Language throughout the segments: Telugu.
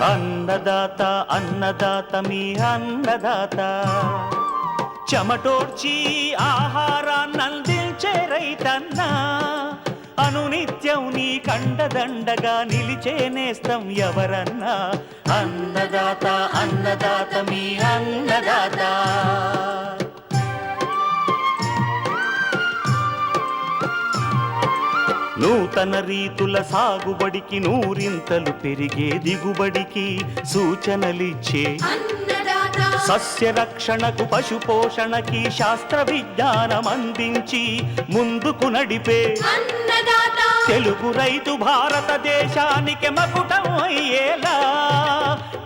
అన్నదాత అన్నదాత మీ అన్నదాత చెమటోడ్చి ఆహారాన్నందించే రైతన్నా అనునిత్యం నీ కండదండగా నిలిచే నేస్తం ఎవరన్నా అన్నదాత అన్నదాత మీ అన్నదాత నూతన రీతుల సాగుబడికి నూరింతలు పెరిగే దిగుబడికి సూచనలిచ్చే సస్య రక్షణకు పశు పోషణకి శాస్త్ర విజ్ఞానం అందించి ముందుకు నడిపే తెలుగు రైతు భారతదేశానికి మకుటం అయ్యేలా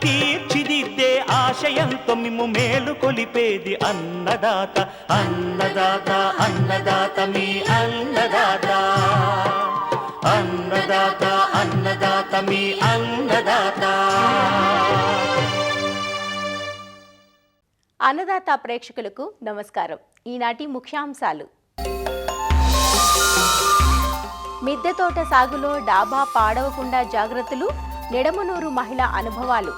తీర్చిదిద్దే ఆశయంతో మిమ్ము మేలు కొలిపేది అన్నదాత అన్నదాత అన్నదాత మీ అన్నదాత అన్నదాత అన్నదాత మీ అన్నదాత. అన్నదాత ప్రేక్షకులకు నమస్కారం. ఈనాటి ముఖ్యాంశాలు: మిద్దె తోట సాగులో డాబా పాడవకుండా జాగ్రత్తలు, నిడమనూరు మహిళ అనుభవాలు,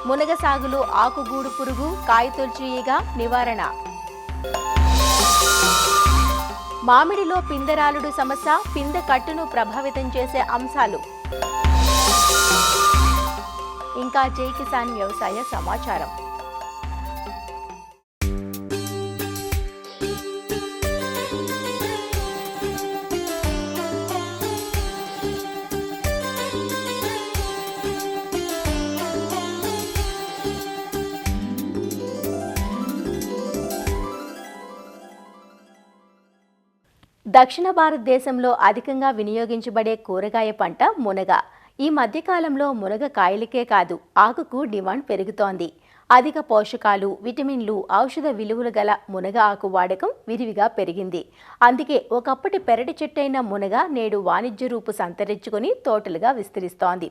మునగ సాగులో ఆకుగూడు పురుగు కాయతొలుచు ఈగ నివారణ, మామిడిలో పిందెరాలుడు సమస్య పిందె కట్టును ప్రభావితం చేసే అంశాలు, ఇంకా జై కిసాన్ వ్యవసాయ సమాచారం. దక్షిణ భారతదేశంలో అధికంగా వినియోగించబడే కూరగాయ పంట మునగ. ఈ మధ్యకాలంలో మునగ కాయలకే కాదు ఆకుకు డిమాండ్ పెరుగుతోంది. అధిక పోషకాలు, విటమిన్లు, ఔషధ విలువలు గల మునగ ఆకు వాడకం విరివిగా పెరిగింది. అందుకే ఒకప్పటి పెరటి చెట్టైన మునగ నేడు వాణిజ్య రూపు సంతరించుకొని తోటలుగా విస్తరిస్తోంది.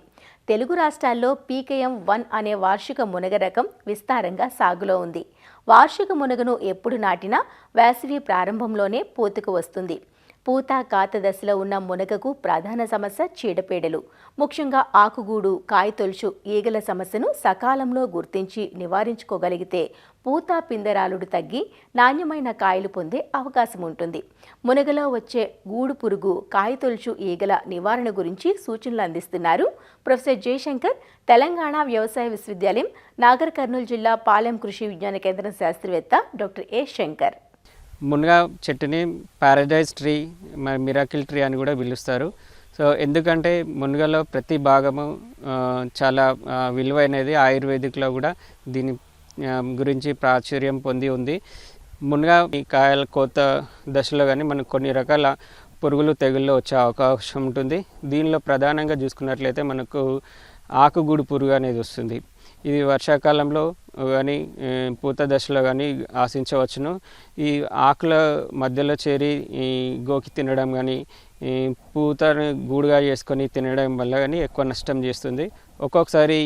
తెలుగు రాష్ట్రాల్లో PKM1 అనే వార్షిక మునగ రకం విస్తారంగా సాగులో ఉంది. వార్షిక మునగను ఎప్పుడు నాటినా వేసవి ప్రారంభంలోనే పూతకు వస్తుంది. పూత కాత దశలో ఉన్న మునగకు ప్రధాన సమస్య చీడపీడలు, ముఖ్యంగా ఆకుగూడు కాయతొలుచు ఈగల సమస్యను సకాలంలో గుర్తించి నివారించుకోగలిగితే పూత పిందెరాలుడు తగ్గి నాణ్యమైన కాయలు పొందే అవకాశం ఉంటుంది. మునగలో వచ్చే గూడు పురుగు కాయతొలుచు ఈగల నివారణ గురించి సూచనలు అందిస్తున్నారు ప్రొఫెసర్ జయశంకర్, తెలంగాణ వ్యవసాయ విశ్వవిద్యాలయం నాగర్ కర్నూలు జిల్లా పాలెం కృషి విజ్ఞాన కేంద్రం శాస్త్రవేత్త డాక్టర్ ఏ శంకర్. మునగ చెట్టుని పారడైజ్ ట్రీ, మిరాకిల్ ట్రీ అని కూడా పిలుస్తారు. సో ఎందుకంటే మునగలో ప్రతి భాగము చాలా విలువైనది. ఆయుర్వేదిక్లో కూడా దీని గురించి ప్రాచుర్యం పొంది ఉంది. మునగ ఈ కాయల కోత దశలో కానీ మనకు కొన్ని రకాల పురుగులు తెగుళ్ళు వచ్చే అవకాశం ఉంటుంది. దీనిలో ప్రధానంగా చూసుకున్నట్లయితే మనకు ఆకుగూడు పురుగు అనేది వస్తుంది. ఇది వర్షాకాలంలో కానీ పూత దశలో కానీ ఆశించవచ్చును. ఈ ఆకుల మధ్యలో చేరి ఈ గోకి తినడం కానీ పూతను గూడుగా చేసుకొని తినడం వల్ల కానీ ఎక్కువ నష్టం చేస్తుంది. ఒక్కొక్కసారి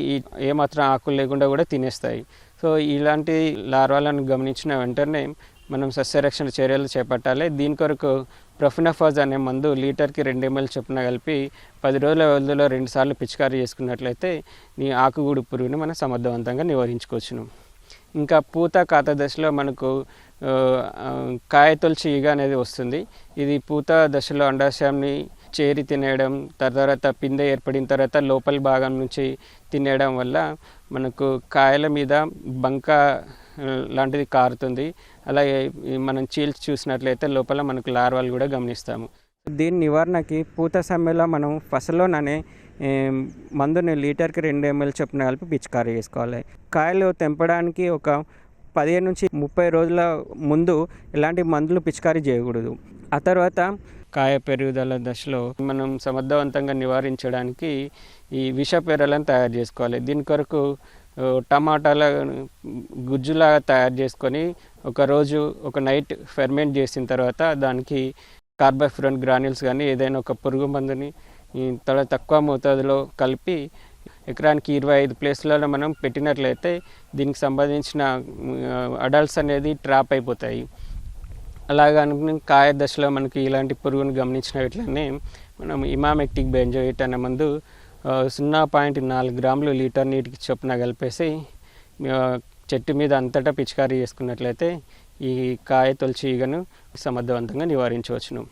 ఏమాత్రం ఆకులు లేకుండా కూడా తినేస్తాయి. సో ఇలాంటి లార్వాలను గమనించిన వెంటనే మనం సస్యరక్షణ చర్యలు చేపట్టాలి. దీని కొరకు ప్రొఫినోఫాజ్ అనే మందు లీటర్కి 2 ml చొప్పున కలిపి 10 రోజుల వ్యవధిలో 2 సార్లు పిచికారీ చేసుకున్నట్లయితే ఈ ఆకుగూడు పురుగుని మనం సమర్థవంతంగా నివారించుకోవచ్చును. ఇంకా పూత కాత దశలో మనకు కాయతొలుచు ఈగ అనేది వస్తుంది. ఇది పూత దశలో అండాశయాన్ని చేరి తినేయడం, తర్వాత పిందె ఏర్పడిన తర్వాత లోపలి భాగం నుంచి తినేయడం వల్ల మనకు కాయల మీద బంక లాంటిది కారుతుంది. అలాగే మనం చీల్చి చూసినట్లయితే లోపల మనకు లార్వాలు కూడా గమనిస్తాము. దీని నివారణకి పూత సమయంలో మనం ఫసలోన్ మందుని లీటర్కి 2 ml చొప్పున కలిపి పిచికారీ చేసుకోవాలి. కాయలు తెంపడానికి ఒక 15 నుంచి 30 రోజుల ముందు ఎలాంటి మందులు పిచికారీ చేయకూడదు. ఆ తర్వాత కాయ పెరుగుదల దశలో మనం సమర్థవంతంగా నివారించడానికి ఈ విషపెర్రలను తయారు చేసుకోవాలి. దీని కొరకు టమాటాల గుజ్జులాగా తయారు చేసుకొని ఒక నైట్ ఫెర్మెంట్ చేసిన తర్వాత దానికి కార్బోఫ్యూరాన్ గ్రాన్యూల్స్ కానీ ఏదైనా ఒక పురుగు మందుని తక్కువ మోతాదులో కలిపి ఎకరానికి 25 ప్లేస్లలో మనం పెట్టినట్లయితే దీనికి సంబంధించిన అడల్ట్స్ అనేది ట్రాప్ అయిపోతాయి. అలాగే కాయ దశలో మనకి ఇలాంటి పురుగును గమనించినట్లనే మనం ఇమామెక్టిక్ బెంజోయేట్ అనే మందు 0.4 గ్రాములు లీటర్ నీటికి చొప్పున కలిపేసి చెట్టు మీద అంతటా పిచికారీ చేసుకున్నట్లయితే ఈ కాయ తొలచి ఈగను సమర్థవంతంగా నివారించవచ్చును.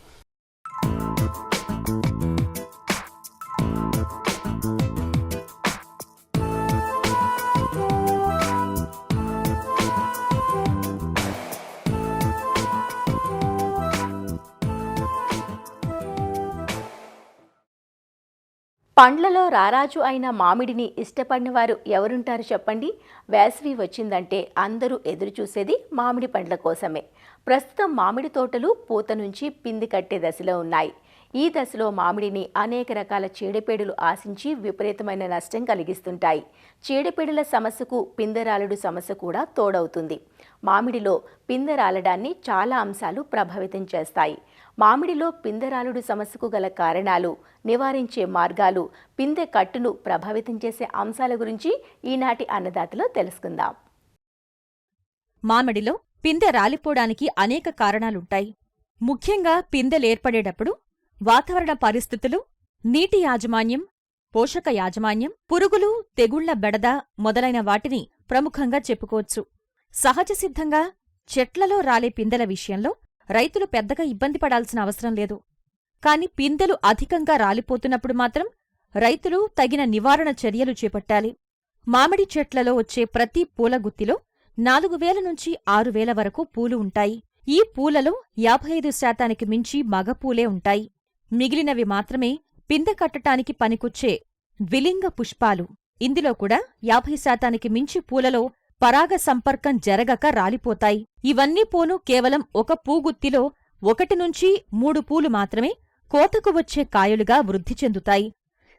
పండ్లలో రారాజు అయిన మామిడిని ఇష్టపడిన వారు ఎవరుంటారు చెప్పండి? వేసవి వచ్చిందంటే అందరూ ఎదురు చూసేది మామిడి పండ్ల కోసమే. ప్రస్తుతం మామిడి తోటలు పూత నుంచి పిండి కట్టే దశలో ఉన్నాయి. ఈ దశలో మామిడిని అనేక రకాల చీడపీడలు ఆశించి విపరీతమైన నష్టం కలిగిస్తుంటాయి. చీడపీడల సమస్యకు పిందెరాలుడు సమస్య కూడా తోడవుతుంది. మామిడిలో పిందెరాలడాన్ని చాలా అంశాలు ప్రభావితం చేస్తాయి. మామిడిలో పిందెరాలుడు సమస్యకు గల కారణాలు, నివారించే మార్గాలు, పిందె కట్టును ప్రభావితం చేసే అంశాల గురించి ఈనాటి అన్నదాతలో తెలుసుకుందాం. మామిడిలో పిందె రాలిపోవడానికి అనేక కారణాలుంటాయి. ముఖ్యంగా పిందెలేర్పడేటప్పుడు వాతావరణ పరిస్థితులు, నీటి యాజమాన్యం, పోషక యాజమాన్యం, పురుగులు, తెగుళ్ల బెడద మొదలైన వాటిని ప్రముఖంగా చెప్పుకోవచ్చు. సహజసిద్ధంగా చెట్లలో రాలే పిందెల విషయంలో రైతులు పెద్దగా ఇబ్బంది పడాల్సిన అవసరం లేదు. కాని పిందెలు అధికంగా రాలిపోతున్నప్పుడు మాత్రం రైతులు తగిన నివారణ చర్యలు చేపట్టాలి. మామిడి చెట్లలో వచ్చే ప్రతి పూలగుత్తిలో 4000 నుంచి 6000 వరకు పూలు ఉంటాయి. ఈ పూలలో 55% మించి మగపూలే ఉంటాయి. మిగిలినవి మాత్రమే పిందె కట్టటానికి పనికొచ్చే ద్విలింగ పుష్పాలు. ఇందులో కూడా 50% మించి పూలలో పరాగ సంపర్కం జరగక రాలిపోతాయి. ఇవన్నీ పోను కేవలం ఒక పూగుత్తిలో 1 నుంచి 3 పూలు మాత్రమే కోతకు వచ్చే కాయలుగా వృద్ధి చెందుతాయి.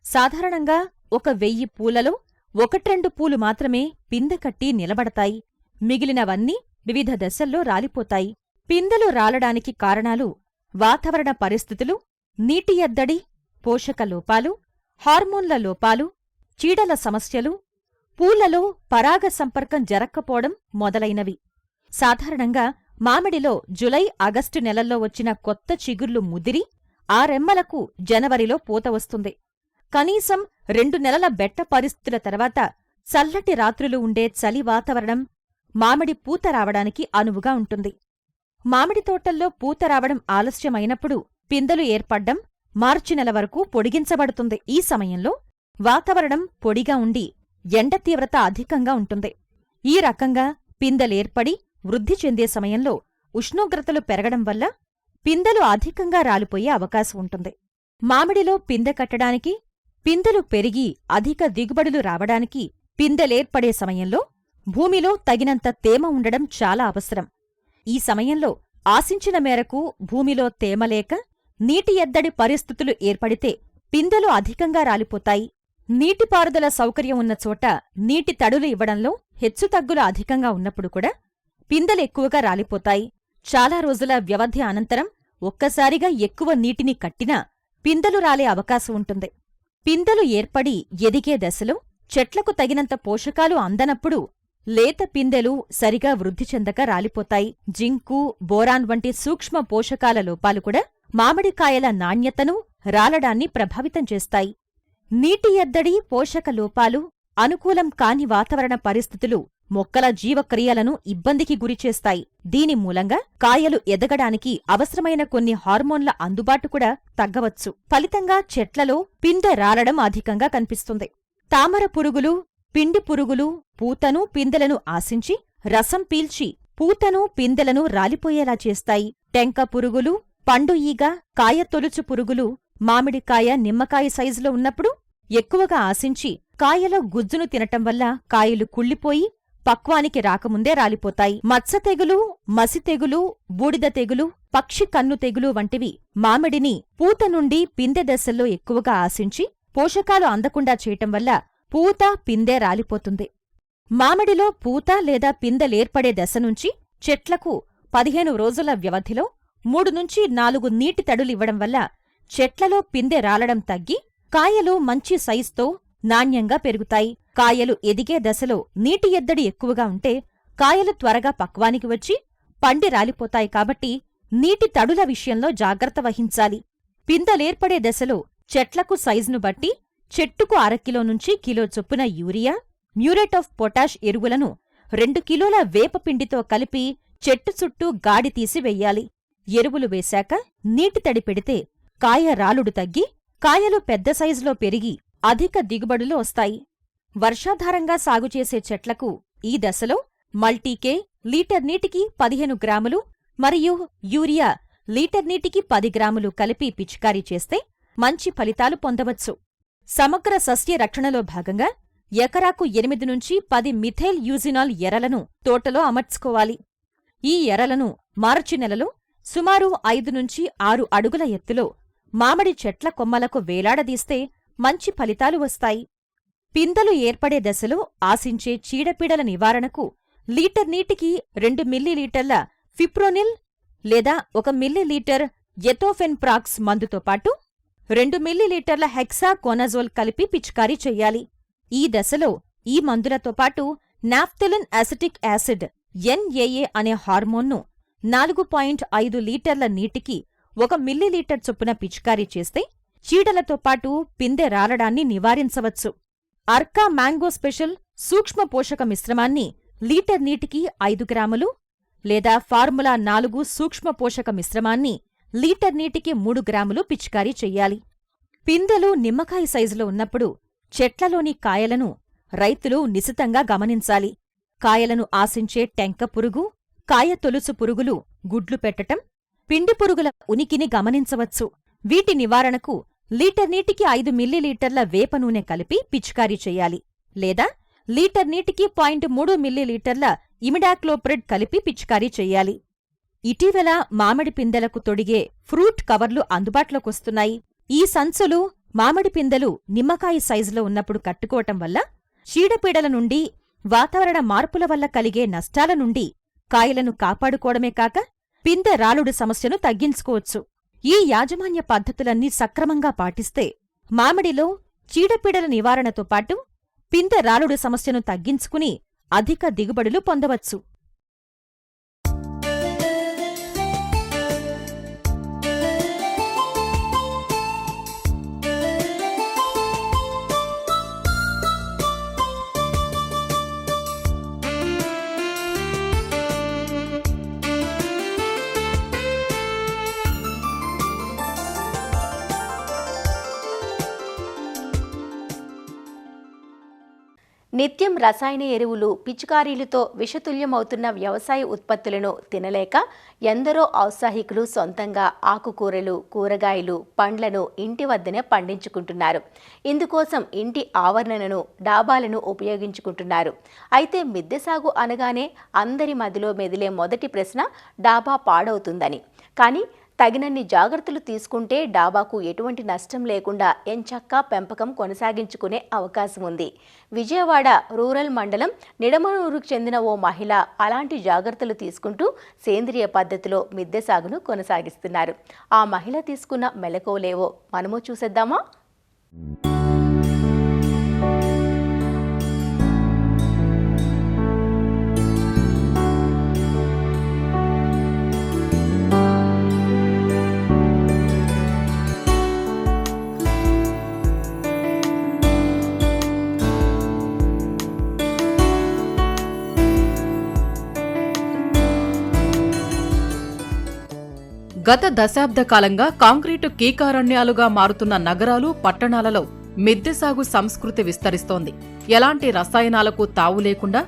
సాధారణంగా 1000 పూలలో 1-2 పూలు మాత్రమే పిందె కట్టి నిలబడతాయి. మిగిలినవన్నీ వివిధ దశల్లో రాలిపోతాయి. పిందెలు రాలడానికి కారణాలు వాతావరణ పరిస్థితులు, నీటి ఎద్దడి, పోషక లోపాలు, హార్మోన్ల లోపాలు, చీడల సమస్యలు, పూలలో పరాగ సంపర్కం జరక్కపోవడం మొదలైనవి. సాధారణంగా మామిడిలో జులై, ఆగస్టు నెలల్లో వచ్చిన కొత్త చిగుర్లు ముదిరి ఆ రెమ్మలకు జనవరిలో పూత వస్తుంది. కనీసం 2 నెలల బెట్ట పరిస్థితుల తర్వాత చల్లటి రాత్రులు ఉండే చలి వాతావరణం మామిడి పూత రావడానికి అనువుగా ఉంటుంది. మామిడి తోటల్లో పూత రావడం ఆలస్యమైనప్పుడు పిందెలు ఏర్పడ్డం మార్చి నెల వరకు పొడిగించబడుతుంది. ఈ సమయంలో వాతావరణం పొడిగా ఉండి ఎండ తీవ్రత అధికంగా ఉంటుంది. ఈ రకంగా పిందెలేర్పడి వృద్ధి చెందే సమయంలో ఉష్ణోగ్రతలు పెరగడం వల్ల పిందెలు అధికంగా రాలిపోయే అవకాశం ఉంటుంది. మామిడిలో పిందె కట్టడానికి, పిందెలు పెరిగి అధిక దిగుబడులు రావడానికి పిందెలేర్పడే సమయంలో భూమిలో తగినంత తేమ ఉండడం చాలా అవసరం. ఈ సమయంలో ఆశించిన మేరకు భూమిలో తేమ లేక నీటి ఎద్దడి పరిస్థితులు ఏర్పడితే పిందెలు అధికంగా రాలిపోతాయి. నీటిపారుదల సౌకర్యం ఉన్న చోట నీటి తడులు ఇవ్వడంలో హెచ్చుతగ్గులు అధికంగా ఉన్నప్పుడు కూడా పిందెలెక్కువగా రాలిపోతాయి. చాలా రోజుల వ్యవధి అనంతరం ఒక్కసారిగా ఎక్కువ నీటిని కట్టినా పిందెలు రాలే అవకాశం ఉంటుంది. పిందెలు ఏర్పడి ఎదిగే దశలో చెట్లకు తగినంత పోషకాలు అందనప్పుడు లేత పిందెలు సరిగా వృద్ధి చెందక రాలిపోతాయి. జింకు, బోరాన్ వంటి సూక్ష్మ పోషకాల లోపాలు కూడా మామిడికాయల నాణ్యతను, రాలడాన్ని ప్రభావితం చేస్తాయి. నీటి ఎద్దడి, పోషక లోపాలు, అనుకూలం కాని వాతావరణ పరిస్థితులు మొక్కల జీవక్రియలను ఇబ్బందికి గురిచేస్తాయి. దీని మూలంగా కాయలు ఎదగడానికి అవసరమైన కొన్ని హార్మోన్ల అందుబాటు కూడా తగ్గవచ్చు. ఫలితంగా చెట్లలో పిందె రాలడం అధికంగా కనిపిస్తుంది. తామర పురుగులు, పిండి పురుగులు పూతను, పిందెలను ఆశించి రసం పీల్చి పూతను, పిందెలను రాలిపోయేలా చేస్తాయి. టెంక పురుగులు, పండు ఈగ, కాయ తొలుచు పురుగులు మామిడికాయ, నిమ్మకాయ సైజులో ఉన్నప్పుడు ఎక్కువగా ఆశించి కాయలో గుజ్జును తినటం వల్ల కాయలు కుళ్ళిపోయి పక్వానికి రాకముందే రాలిపోతాయి. మత్స తెగులు, మసి తెగులు, బూడిద తెగులు, పక్షి కన్ను తెగులు వంటివి మామిడిని పూత నుండి పిందె దశల్లో ఎక్కువగా ఆశించి పోషకాలు అందకుండా చేయటం వల్ల పూత, పిందె రాలిపోతుంది. మామిడిలో పూత లేదా పిందెలేర్పడే దశ నుంచి చెట్లకు 15 రోజుల వ్యవధిలో 3 నుంచి 4 నీటి తడులివ్వడం వల్ల చెట్లలో పిందె రాలడం తగ్గి కాయలు మంచి సైజుతో నాణ్యంగా పెరుగుతాయి. కాయలు ఎదిగే దశలో నీటి ఎద్దడి ఎక్కువగా ఉంటే కాయలు త్వరగా పక్వానికి వచ్చి పండి రాలిపోతాయి. కాబట్టి నీటి తడుల విషయంలో జాగ్రత్త వహించాలి. పిందెలేర్పడే దశలో చెట్లకు సైజును బట్టి చెట్టుకు 1/2 కిలో నుంచి కిలో చొప్పున యూరియా, మ్యూరేట్ ఆఫ్ పొటాష్ ఎరువులను 2 కిలోల వేపపిండితో కలిపి చెట్టు చుట్టూ గాడి తీసి వెయ్యాలి. ఎరువులు వేశాక నీటి తడి పెడితే కాయ రాలుడు తగ్గి కాయలు పెద్ద సైజులో పెరిగి అధిక దిగుబడులు వస్తాయి. వర్షాధారంగా సాగుచేసే చెట్లకు ఈ దశలో మల్టీకే లీటర్ నీటికి 15 గ్రాములు మరియు యూరియా లీటర్ నీటికి 10 గ్రాములు కలిపి పిచికారీ చేస్తే మంచి ఫలితాలు పొందవచ్చు. సమగ్ర సస్య రక్షణలో భాగంగా ఎకరాకు 8 నుంచి 10 మిథైల్ యూజినాల్ ఎరలను తోటలో అమర్చుకోవాలి. ఈ ఎరలను మార్చి నెలలో సుమారు 5 నుంచి 6 అడుగుల ఎత్తులో మామిడి చెట్ల కొమ్మలకు వేలాడదీస్తే మంచి ఫలితాలు వస్తాయి. పిందెలు ఏర్పడే దశలో ఆశించే చీడపీడల నివారణకు లీటర్ నీటికి 2 మిల్లీలీటర్ల ఫిప్రోనిల్ లేదా 1 మిల్లీలీటర్ ఎథోఫెన్ప్రాక్స్ మందుతో పాటు 2 మిల్లీలీటర్ల హెక్సాకోనజోల్ కలిపి పిచికారీ చెయ్యాలి. ఈ దశలో ఈ మందులతో పాటు నాఫ్థలిన్ అసిటిక్ యాసిడ్ NAA అనే హార్మోన్ను 4.5 లీటర్ల నీటికి 1 మిల్లీలీటర్ చొప్పున పిచికారీ చేస్తే చీడలతో పాటు పిందె రాలడాన్ని నివారించవచ్చు. అర్కా మ్యాంగో స్పెషల్ సూక్ష్మ పోషక మిశ్రమాన్ని లీటర్ నీటికి 5 గ్రాములు లేదా ఫార్ములా 4 సూక్ష్మ పోషక మిశ్రమాన్ని లీటర్ నీటికి 3 గ్రాములు పిచికారీ చెయ్యాలి. పిందెలు నిమ్మకాయ సైజులో ఉన్నప్పుడు చెట్లలోని కాయలను రైతులు నిశితంగా గమనించాలి. కాయలను ఆశించే టెంక పురుగు, కాయ తొలుసు పురుగులు గుడ్లు పెట్టటం, పిండి పురుగుల ఉనికిని గమనించవచ్చు. వీటి నివారణకు లీటర్ నీటికి 5 మిల్లీలీటర్ల వేప నూనె కలిపి పిచికారీ చెయ్యాలి లేదా లీటర్ నీటికి 0.3 మిల్లీలీటర్ల ఇమిడాక్లోప్రిడ్ కలిపి పిచికారీ చెయ్యాలి. ఇటీవల మామిడి పిందెలకు తొడిగే ఫ్రూట్ కవర్లు అందుబాటులోకొస్తున్నాయి. ఈ సంచులు మామిడి పిందెలు నిమ్మకాయ సైజులో ఉన్నప్పుడు కట్టుకోవటం వల్ల చీడపీడల నుండి, వాతావరణ మార్పుల వల్ల కలిగే నష్టాల నుండి కాయలను కాపాడుకోవడమే కాక పిందె రాలుడు సమస్యను తగ్గించుకోవచ్చు. ఈ యాజమాన్య పద్ధతులన్నీ సక్రమంగా పాటిస్తే మామిడిలో చీడపీడల నివారణతో పాటు పిందె రాలుడు సమస్యను తగ్గించుకుని అధిక దిగుబడులు పొందవచ్చు. నిత్యం రసాయన ఎరువులు, పిచికారీలతో విషతుల్యమవుతున్న వ్యవసాయ ఉత్పత్తులను తినలేక ఎందరో ఔత్సాహికులు సొంతంగా ఆకుకూరలు, కూరగాయలు, పండ్లను ఇంటి వద్దనే పండించుకుంటున్నారు. ఇందుకోసం ఇంటి ఆవరణను, డాబాలను ఉపయోగించుకుంటున్నారు. అయితే మిద్దె సాగు అనగానే అందరి మదిలో మెదిలే మొదటి ప్రశ్న డాబా పాడవుతుందని. కానీ తగినన్ని జాగ్రత్తలు తీసుకుంటే డాబాకు ఎటువంటి నష్టం లేకుండా ఎంచక్కా పెంపకం కొనసాగించుకునే అవకాశం ఉంది. విజయవాడ రూరల్ మండలం నిడమనూరుకు చెందిన ఓ మహిళ అలాంటి జాగ్రత్తలు తీసుకుంటూ సేంద్రియ పద్ధతిలో మిద్దె సాగును కొనసాగిస్తున్నారు. ఆ మహిళ తీసుకున్న మెలకువలేవో మనము చూసేద్దామా? గత దశాబ్ద కాలంగా కాంక్రీటు కీకారణ్యాలుగా మారుతున్న నగరాలు, పట్టణాలలో మిద్దె సాగు సంస్కృతి విస్తరిస్తోంది. ఎలాంటి రసాయనాలకు తావు లేకుండా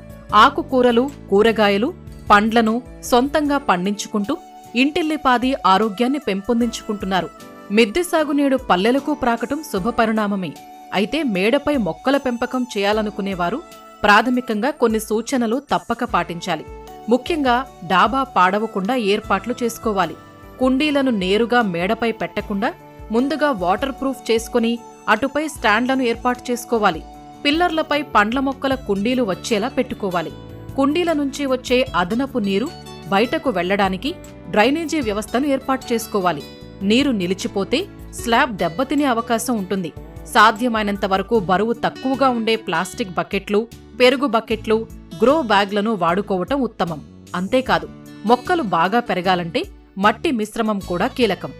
ఆకుకూరలు, కూరగాయలు, పండ్లను సొంతంగా పండించుకుంటూ ఇంటిల్లిపాది ఆరోగ్యాన్ని పెంపొందించుకుంటున్నారు. మిద్దె సాగు నేడు పల్లెలకు ప్రాకటం శుభపరిణామమే. అయితే మేడపై మొక్కల పెంపకం చేయాలనుకునేవారు ప్రాథమికంగా కొన్ని సూచనలు తప్పక పాటించాలి. ముఖ్యంగా డాబా పాడవకుండా ఏర్పాట్లు చేసుకోవాలి. కుండీలను నేరుగా మేడపై పెట్టకుండా ముందుగా వాటర్ ప్రూఫ్ చేసుకుని అటుపై స్టాండ్లను ఏర్పాటు చేసుకోవాలి. పిల్లర్లపై పండ్ల మొక్కల కుండీలు వచ్చేలా పెట్టుకోవాలి. కుండీల నుంచి వచ్చే అదనపు నీరు బయటకు వెళ్లడానికి డ్రైనేజీ వ్యవస్థను ఏర్పాటు చేసుకోవాలి. నీరు నిలిచిపోతే స్లాబ్ దెబ్బతినే అవకాశం ఉంటుంది. సాధ్యమైనంత వరకు బరువు తక్కువగా ఉండే ప్లాస్టిక్ బకెట్లు, పెరుగు బకెట్లు, గ్రో బ్యాగ్లను వాడుకోవటం ఉత్తమం. అంతేకాదు మొక్కలు బాగా పెరగాలంటే మట్టి మిశ్రమం కూడా కీలకం.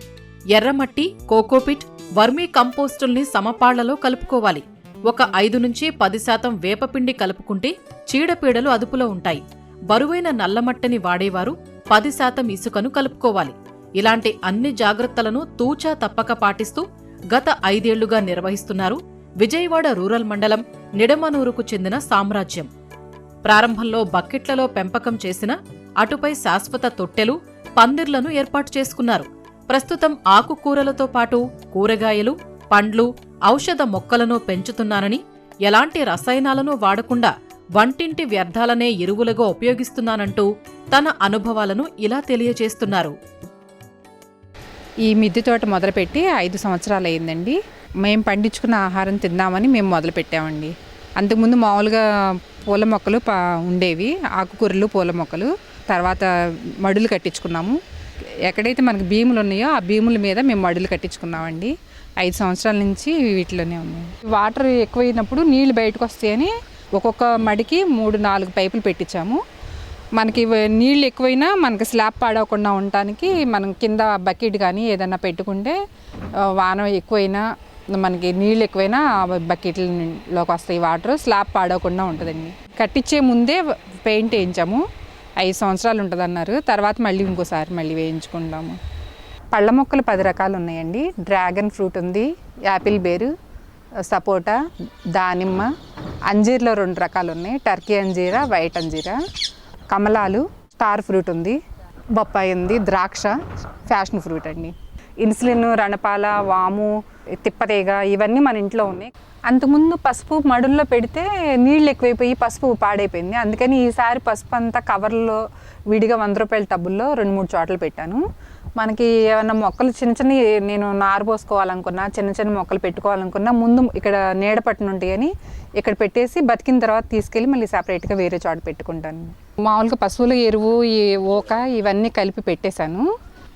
ఎర్రమట్టి, కోకోపిట్, వర్మీ కంపోస్టుల్ని సమపాళ్లలో కలుపుకోవాలి. ఒక 5-10% వేపపిండి కలుపుకుంటే చీడపీడలు అదుపులో ఉంటాయి. బరువైన నల్లమట్టిని వాడేవారు 10% ఇసుకను కలుపుకోవాలి. ఇలాంటి అన్ని జాగ్రత్తలను తూచా తప్పక పాటిస్తూ గత 5 ఏళ్లుగా నిర్వహిస్తున్నారు విజయవాడ రూరల్ మండలం నిడమనూరుకు చెందిన సామ్రాజ్యం. ప్రారంభంలో బకెట్లలో పెంపకం చేసిన అటుపై శాశ్వత తొట్టెలు, పందిర్లను ఏర్పాటు చేసుకున్నారు. ప్రస్తుతం ఆకుకూరలతో పాటు కూరగాయలు, పండ్లు, ఔషధ మొక్కలను పెంచుతున్నానని, ఎలాంటి రసాయనాలను వాడకుండా వంటింటి వ్యర్థాలనే ఎరువులుగా ఉపయోగిస్తున్నానంటూ తన అనుభవాలను ఇలా తెలియజేస్తున్నారు. ఈ మిద్దె తోట మొదలుపెట్టి 5 సంవత్సరాలు అయిందండి. మేము పండించుకున్న ఆహారం తిందామని మేము మొదలుపెట్టామండి. అంతకుముందు మామూలుగా పూల మొక్కలు ఉండేవి, ఆకుకూరలు, పూల మొక్కలు. తర్వాత మడులు కట్టించుకున్నాము. ఎక్కడైతే మనకి భీములు ఉన్నాయో ఆ భీముల మీద మేము మడులు కట్టించుకున్నామండి. 5 సంవత్సరాల నుంచి వీటిలోనే ఉన్నాయి. వాటర్ ఎక్కువైనప్పుడు నీళ్లు బయటకు వస్తాయని ఒక్కొక్క మడికి 3-4 పైపులు పెట్టించాము. మనకి నీళ్ళు ఎక్కువైనా మనకి స్లాబ్ పాడవకుండా ఉండటానికి మనం కింద బకెట్ కానీ ఏదైనా పెట్టుకుంటే వాన ఎక్కువైనా మనకి నీళ్ళు ఎక్కువైనా బకెట్లలోకి వస్తాయి వాటర్, స్లాబ్ పాడవకుండా ఉంటుందండి. కట్టించే ముందే పెయింట్ వేయించాము. 5 సంవత్సరాలు ఉంటుంది అన్నారు. తర్వాత మళ్ళీ ఇంకోసారి మళ్ళీ వేయించుకుంటాము. పళ్ళ మొక్కలు 10 రకాలు ఉన్నాయండి. డ్రాగన్ ఫ్రూట్ ఉంది, యాపిల్ బేరు, సపోటా, దానిమ్మ, అంజీర్లో 2 రకాలు ఉన్నాయి, టర్కీ అంజీరా, వైట్ అంజీరా, కమలాలు, స్టార్ ఫ్రూట్ ఉంది, బొప్పాయి ఉంది, ద్రాక్ష, ఫ్యాషన్ ఫ్రూట్ అండి. ఇన్సులిన్, రణపాల, వాము, తిప్పతీగ ఇవన్నీ మన ఇంట్లో ఉన్నాయి. అంతకుముందు పసుపు మడుల్లో పెడితే నీళ్ళు ఎక్కువైపోయి పసుపు పాడైపోయింది. అందుకని ఈసారి పసుపు అంతా కవర్లో విడిగా 100 రూపాయల టబ్బుల్లో 2-3 చోట్ల పెట్టాను. మనకి ఏమన్నా మొక్కలు చిన్న నేను నారు పోసుకోవాలనుకున్నా, చిన్న మొక్కలు పెట్టుకోవాలనుకున్నా ముందు ఇక్కడ నీడ పట్టున ఉంటాయని ఇక్కడ పెట్టేసి బతికిన తర్వాత తీసుకెళ్ళి మళ్ళీ సపరేట్గా వేరే చోట పెట్టుకుంటాను. మామూలుగా పశువుల ఎరువు, ఈ ఓక ఇవన్నీ కలిపి పెట్టేశాను.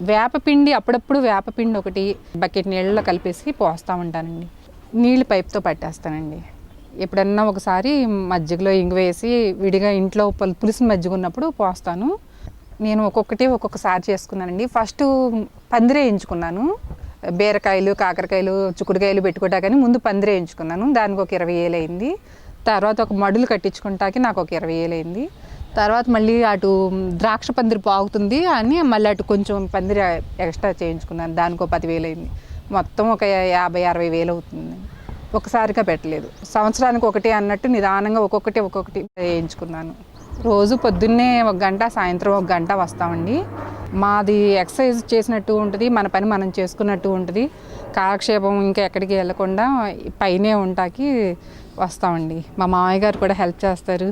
వేపపిండి అప్పుడప్పుడు వేపపిండి ఒకటి బకెట్ నీళ్ళలో కలిపేసి పోస్తూ ఉంటానండి. నీళ్ళు పైప్తో పట్టేస్తానండి. ఎప్పుడన్నా ఒకసారి మజ్జిగలో ఇంగు వేసి విడిగా ఇంట్లో పులుసు మజ్జిగ ఉన్నప్పుడు పోస్తాను. నేను ఒక్కొక్కసారి చేసుకున్నానండి. ఫస్ట్ పందిరే ఎంచుకున్నాను. బీరకాయలు, కాకరకాయలు, చిక్కుడుకాయలు పెట్టుకోవటానికి ముందు పందిరే ఎంచుకున్నాను. దానికి ఒక 20,000 అయింది. తర్వాత ఒక మడులు కట్టించుకుంటాకి నాకు ఒక 20,000 అయింది. తర్వాత మళ్ళీ అటు ద్రాక్ష పందిరి పాగుతుంది అని మళ్ళీ అటు కొంచెం పందిరి ఎక్స్ట్రా చేయించుకున్నాను. దానికి ఒక 10,000 అయింది. మొత్తం ఒక 50,000-60,000 అవుతుంది. ఒకసారిగా పెట్టలేదు. సంవత్సరానికి ఒకటి అన్నట్టు నిదానంగా ఒక్కొక్కటి వేయించుకున్నాను. రోజు పొద్దున్నే 1 గంట, సాయంత్రం 1 గంట వస్తామండి. మాది ఎక్సర్సైజ్ చేసినట్టు ఉంటుంది, మన పని మనం చేసుకున్నట్టు ఉంటుంది. కాలక్షేపం ఇంకా ఎక్కడికి వెళ్ళకుండా పైనే ఉంటాకి వస్తామండి. మా మామయ్య గారు కూడా హెల్ప్ చేస్తారు.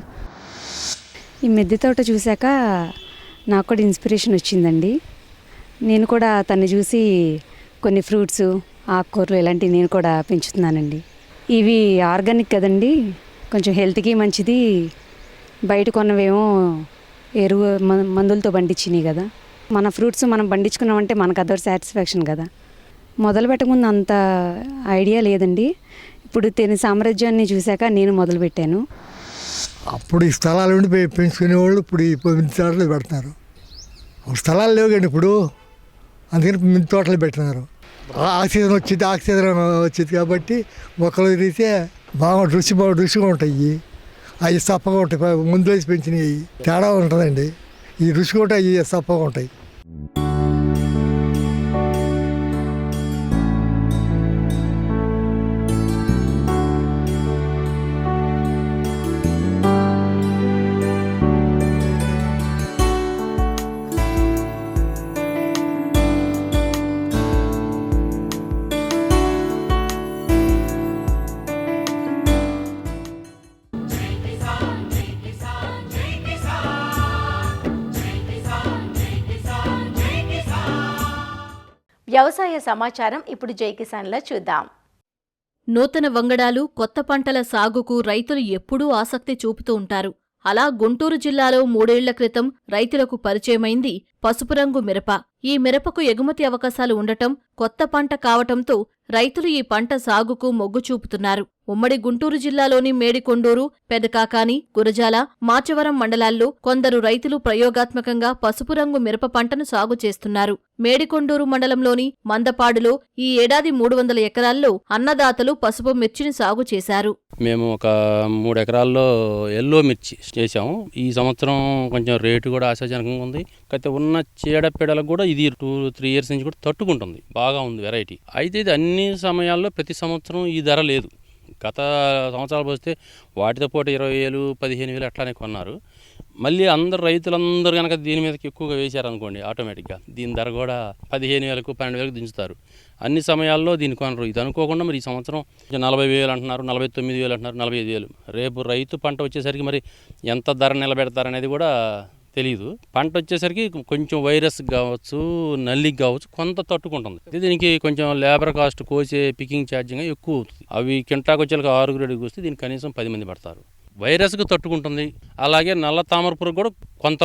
ఈ మిద్దె తోట చూశాక నాకు కూడా ఇన్స్పిరేషన్ వచ్చిందండి. నేను కూడా తను చూసి కొన్ని ఫ్రూట్స్, ఆకుకూరలు ఇలాంటివి నేను కూడా పెంచుతున్నానండి. ఇవి ఆర్గానిక్ కదండి, కొంచెం హెల్త్కి మంచిది. బయట కొన్నవేమో ఎరువు మందులతో పండించినాయి కదా. మన ఫ్రూట్స్ మనం పండించుకున్నామంటే మనకు అదొక సాటిస్ఫాక్షన్ కదా. మొదలు పెట్టకముందు అంత ఐడియా లేదండి. ఇప్పుడు తిని సామ్రాజ్యాన్ని చూశాక నేను మొదలుపెట్టాను. అప్పుడు ఈ స్థలాలు ఉండి పెంచుకునేవాళ్ళు ఇప్పుడు ఈ మిద్దె తోటలు పెడుతున్నారు. స్థలాలు లేవు కండి ఇప్పుడు, అందుకని మిద్దె తోటలు పెట్టినారు. ఆక్సిజన్ వచ్చింది కాబట్టి మొక్కలు తిరిగితే రుచిగా ఉంటాయి. అవి సప్పగా ఉంటాయి. ముందు వేసి పెంచినవి తేడా ఉంటుందండి. ఈ రుచిగా ఉంటాయి, అవి సప్పగా ఉంటాయి. వ్యవసాయ సమాచారం ఇప్పుడు జై కిసాన్లో చూద్దాం. నూతన వంగడాలు, కొత్త పంటల సాగుకు రైతులు ఎప్పుడూ ఆసక్తి చూపుతూ ఉంటారు. అలా గుంటూరు జిల్లాలో 3 ఏళ్ల క్రితం రైతులకు పరిచయమైంది పసుపు రంగు మిరప. ఈ మిరపకు ఎగుమతి అవకాశాలు ఉండటం, కొత్త పంట కావటంతో రైతులు ఈ పంట సాగుకు మొగ్గు చూపుతున్నారు. ఉమ్మడి గుంటూరు జిల్లాలోని మేడికొండూరు, పెదకాకాని, గురజాల, మాచవరం మండలాల్లో కొందరు రైతులు ప్రయోగాత్మకంగా పసుపు రంగు మిరప పంటను సాగు చేస్తున్నారు. మేడికొండూరు మండలంలోని మందపాడులో ఈ ఏడాది 300 ఎకరాల్లో అన్నదాతలు పసుపు మిర్చిని సాగు చేశారు. మేము ఒక 3 ఎకరాల్లో ఎల్లో మిర్చి చేసాము. ఈ సంవత్సరం కొంచెం రేటు కూడా ఆశాజనకంగా ఉంది. అయితే ఉన్న చీడపీడలకు కూడా ఇది 2-3 ఇయర్స్ నుంచి కూడా తట్టుకుంటుంది. బాగా ఉంది వెరైటీ. అయితే ఇది అన్ని సమయాల్లో ప్రతి సంవత్సరం ఈ ధర లేదు. గత సంవత్సరాలు పోస్తే వాటితో పాటు 20,000, 15,000 అట్లానే కొన్నారు. మళ్ళీ రైతులందరూ కనుక దీని మీదకి ఎక్కువగా వేశారనుకోండి, ఆటోమేటిక్గా దీని ధర కూడా 15,000, 12,000 దించుతారు. అన్ని సమయాల్లో దీన్ని కొనరు. ఇది అనుకోకుండా మరి ఈ సంవత్సరం 40,000 అంటున్నారు, 49,000 అంటున్నారు, 45,000. రేపు రైతు పంట వచ్చేసరికి మరి ఎంత ధర నిలబెడతారనేది కూడా తెలియదు. పంట వచ్చేసరికి కొంచెం వైరస్ కావచ్చు, నల్లికి కావచ్చు, కొంత తట్టుకుంటుంది. దీనికి కొంచెం లేబర్ కాస్ట్, కోసే పికింగ్ ఛార్జింగ్ ఎక్కువ అవుతుంది. అవి కింటాకు వచ్చేలకు 6 గ్రేడ్కి వస్తే దీనికి కనీసం 10 మంది పడతారు. వైరస్కి తట్టుకుంటుంది. అలాగే నల్ల తామర పురుగు కూడా కొంత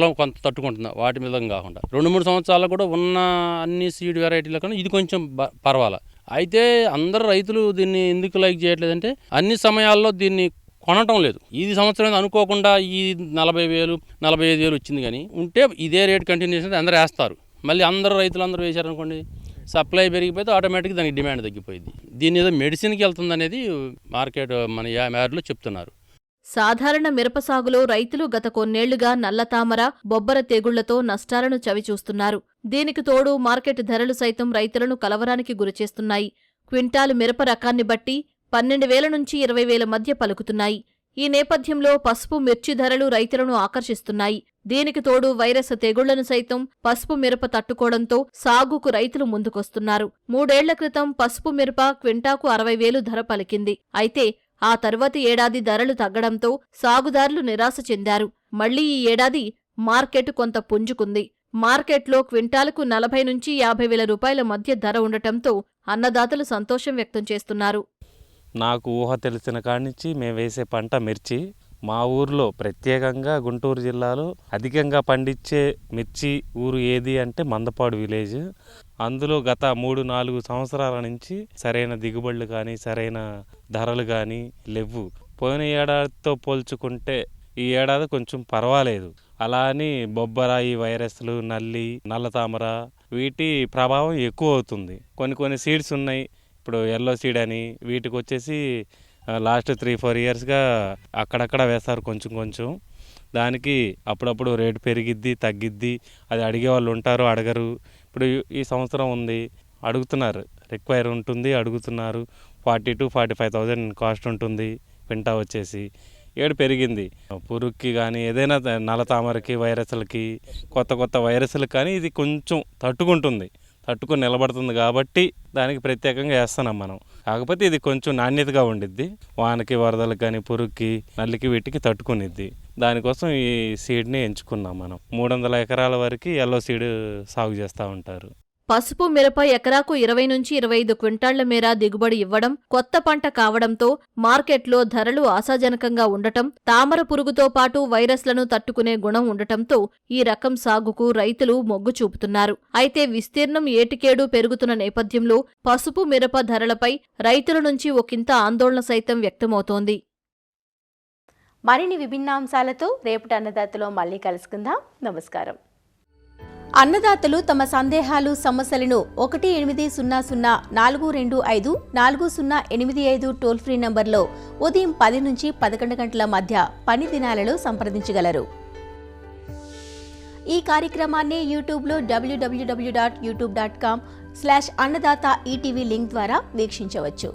తట్టుకుంటుంది. వాటి మీద కాకుండా 2-3 సంవత్సరాలు కూడా ఉన్న అన్ని సీడ్ వెరైటీల కన్నా ఇది కొంచెం పర్వాలా. అయితే అందరు రైతులు దీన్ని ఎందుకు లైక్ చేయట్లేదంటే అన్ని సమయాల్లో దీన్ని కొనటం లేదు. ఈ సంవత్సరం అనుకోకుండా ఈ 40,000, 45,000 వచ్చింది. కానీ ఉంటే ఇదే రేట్ కంటిన్యూషన్ అందరూ వేస్తారు. మళ్ళీ రైతులందరూ వేశారనుకోండి, సప్లై పెరిగిపోతే ఆటోమేటిక్గా దానికి డిమాండ్ తగ్గిపోయింది. దీని ఏదో మెడిసిన్కి వెళ్తుంది అనేది మార్కెట్ మన యార్డ్లో చెప్తున్నారు. సాధారణ మిరప సాగులో రైతులు గత కొన్నేళ్లుగా నల్లతామర, బొబ్బర తెగుళ్లతో నష్టాలను చవిచూస్తున్నారు. దీనికి తోడు మార్కెట్ ధరలు సైతం రైతులను కలవరానికి గురిచేస్తున్నాయి. క్వింటాలు మిరప రకాన్ని బట్టి 12,000 నుంచి 20,000 మధ్య పలుకుతున్నాయి. ఈ నేపథ్యంలో పసుపు మిర్చి ధరలు రైతులను ఆకర్షిస్తున్నాయి. దీనికి తోడు వైరస్ తెగుళ్లను సైతం పసుపు మిరప తట్టుకోవడంతో సాగుకు రైతులు ముందుకొస్తున్నారు. 3 ఏళ్ల క్రితం పసుపు మిరప క్వింటాకు 60,000 ధర పలికింది. అయితే ఆ తర్వాతి ఏడాది ధరలు తగ్గడంతో సాగుదారులు నిరాశ చెందారు. మళ్లీ ఈ ఏడాది మార్కెట్ కొంత పుంజుకుంది. మార్కెట్లో క్వింటాలకు 40,000 నుంచి 50,000 రూపాయల మధ్య ధర ఉండటంతో అన్నదాతలు సంతోషం వ్యక్తం చేస్తున్నారు. నాకు ఊహ తెలిసిన కాడి నుంచి మేము వేసే పంట మిర్చి. మా ఊర్లో ప్రత్యేకంగా గుంటూరు జిల్లాలో అధికంగా పండించే మిర్చి ఊరు ఏది అంటే మందపాడు విలేజ్. అందులో గత 3-4 సంవత్సరాల నుంచి సరైన దిగుబడులు కానీ సరైన ధరలు కానీ లేవు. పోయిన ఏడాదితో పోల్చుకుంటే ఈ ఏడాది కొంచెం పర్వాలేదు. అలా అని బొబ్బర, ఈ వైరస్లు, నల్ల తామర వీటి ప్రభావం ఎక్కువ అవుతుంది. కొన్ని సీడ్స్ ఉన్నాయి. ఇప్పుడు ఎల్లో సీడ్ అని వీటికి వచ్చేసి లాస్ట్ 3-4 ఇయర్స్గా అక్కడక్కడ వేస్తారు కొంచెం. దానికి అప్పుడప్పుడు రేటు పెరిగిద్ది, తగ్గిద్ది. అది అడిగే వాళ్ళు ఉంటారు, అడగరు. ఇప్పుడు ఈ సంవత్సరం ఉంది, అడుగుతున్నారు, రిక్వైర్ ఉంటుంది, అడుగుతున్నారు. 40,000-45,000 కాస్ట్ ఉంటుంది పింటా వచ్చేసి. ఏడు పెరిగింది. పురుగుకి కానీ ఏదైనా నల్ల తామరకి, వైరస్లకి, కొత్త వైరస్లకు కానీ ఇది కొంచెం తట్టుకొని నిలబడుతుంది. కాబట్టి దానికి ప్రత్యేకంగా వేస్తున్నాం మనం. కాకపోతే ఇది కొంచెం నాణ్యతగా ఉండిద్ది. వానకి, వరదలకు కానీ, పురుగుకి, నల్లికి వీటికి తట్టుకునిద్ది. దానికోసం ఈ సీడ్ని ఎంచుకున్నాం మనం. 300 ఎకరాల వరకు ఎల్లో సీడ్ సాగు చేస్తూ ఉంటారు. పసుపు మిరప ఎకరాకు 20 నుంచి 25 క్వింటాళ్ల మేర దిగుబడి ఇవ్వడం, కొత్త పంట కావడంతో మార్కెట్లో ధరలు ఆశాజనకంగా ఉండటం, తామర పురుగుతో పాటు వైరస్లను తట్టుకునే గుణం ఉండటంతో ఈ రకం సాగుకు రైతులు మొగ్గు చూపుతున్నారు. అయితే విస్తీర్ణం ఏటికేడు పెరుగుతున్న నేపథ్యంలో పసుపు మిరప ధరలపై రైతుల నుంచి ఒకంత ఆందోళన సైతం వ్యక్తమవుతోంది. మరిన్ని విభిన్న అంశాలతో రేపటి అన్నదాతలో మళ్ళీ కలుసుకుందాం. నమస్కారం. అన్నదాతలు తమ సందేహాలు, సమస్యలను 1-800-425-4085 టోల్ ఫ్రీ నంబర్లో ఉదయం 10 నుంచి 11 గంటల మధ్య పని దినాలలో సంప్రదించగలరు. ఈ కార్యక్రమాన్ని యూట్యూబ్లో www.youtube.com/annadata ETV లింక్ ద్వారా వీక్షించవచ్చు.